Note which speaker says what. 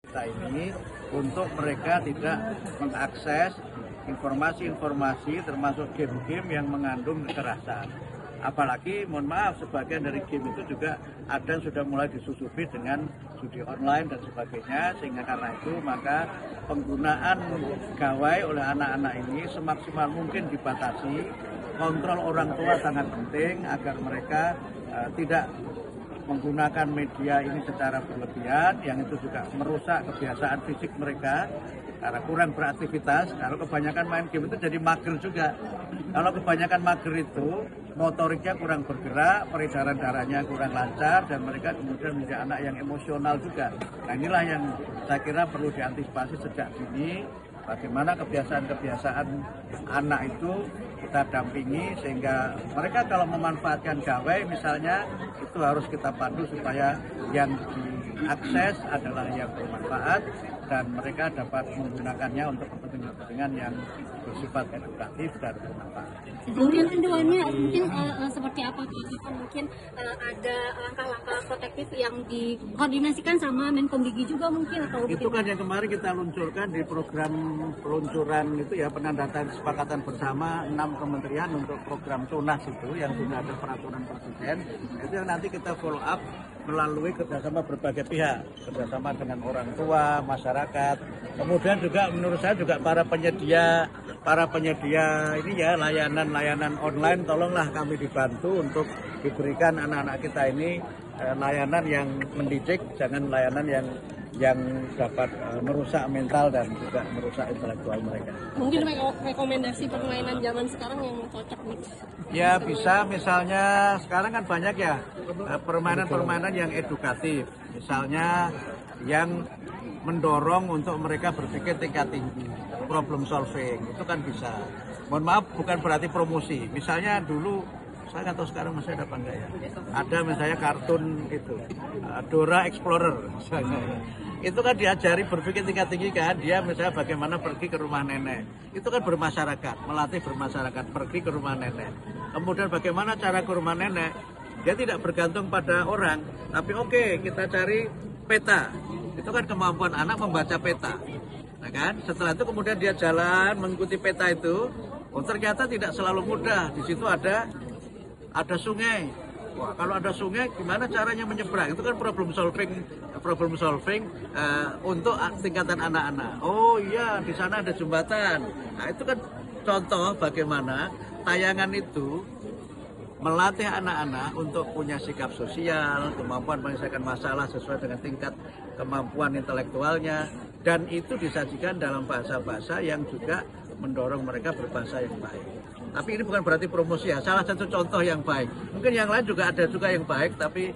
Speaker 1: kita ini untuk mereka tidak mengakses informasi-informasi termasuk game-game yang mengandung kekerasan. Apalagi, mohon maaf, sebagian dari game itu juga ada yang sudah mulai disusupi dengan judi online dan sebagainya, sehingga karena itu maka penggunaan gawai oleh anak-anak ini semaksimal mungkin dibatasi. Kontrol orang tua sangat penting agar mereka tidak menggunakan media ini secara berlebihan, yang itu juga merusak kebiasaan fisik mereka karena kurang beraktivitas. Kalau kebanyakan main game itu jadi mager juga. Kalau kebanyakan mager itu motoriknya kurang bergerak, peredaran darahnya kurang lancar, dan mereka kemudian menjadi anak yang emosional juga. Nah, inilah yang saya kira perlu diantisipasi sejak dini. Bagaimana kebiasaan-kebiasaan anak itu kita dampingi sehingga mereka kalau memanfaatkan gawai misalnya itu harus kita pandu supaya yang diakses adalah yang bermanfaat dan mereka dapat menggunakannya untuk kepentingan-kepentingan yang bersifat edukatif dan bermanfaat.
Speaker 2: Mungkin panduannya mungkin seperti apa? Mungkin ada langkah-langkah protektif yang dikoordinasikan sama Menkom Gigi juga mungkin atau
Speaker 1: itu kan yang kemarin kita luncurkan di program peluncuran itu ya, penandatanganan kesepakatan bersama 6 kementerian untuk program Tunas itu yang sudah ada peraturan presiden. Itu yang nanti kita follow up melalui kerjasama berbagai pihak, kerjasama dengan orang tua, masyarakat, kemudian juga menurut saya juga para penyedia ini ya layanan online, tolonglah kami dibantu untuk diberikan anak-anak kita ini layanan yang mendidik, jangan layanan yang dapat merusak mental dan juga merusak intelektual mereka.
Speaker 2: Mungkin rekomendasi permainan zaman sekarang yang cocok nih?
Speaker 1: Ya bisa, misalnya sekarang kan banyak ya permainan-permainan yang edukatif, misalnya yang mendorong untuk mereka berpikir tingkat tinggi, problem solving, itu kan bisa. Mohon maaf, bukan berarti promosi. Misalnya dulu, saya nggak tahu sekarang masih ada apa enggak ya. Ada misalnya kartun itu, Dora Explorer misalnya. Itu kan diajari berpikir tingkat tinggi kan, dia misalnya bagaimana pergi ke rumah nenek. Itu kan bermasyarakat, melatih bermasyarakat, pergi ke rumah nenek. Kemudian bagaimana cara ke rumah nenek, dia tidak bergantung pada orang, tapi oke, kita cari peta. Itu kan kemampuan anak membaca peta. Nah kan, setelah itu kemudian dia jalan mengikuti peta itu, oh ternyata tidak selalu mudah. Di situ ada sungai. Wah, kalau ada sungai gimana caranya menyeberang? Itu kan problem solving untuk tingkatan anak-anak. Oh iya, di sana ada jembatan. Nah, itu kan contoh bagaimana tayangan itu melatih anak-anak untuk punya sikap sosial, kemampuan menyelesaikan masalah sesuai dengan tingkat kemampuan intelektualnya, dan itu disajikan dalam bahasa-bahasa yang juga mendorong mereka berbahasa yang baik. Tapi ini bukan berarti promosi ya, salah satu contoh yang baik. Mungkin yang lain juga ada juga yang baik, tapi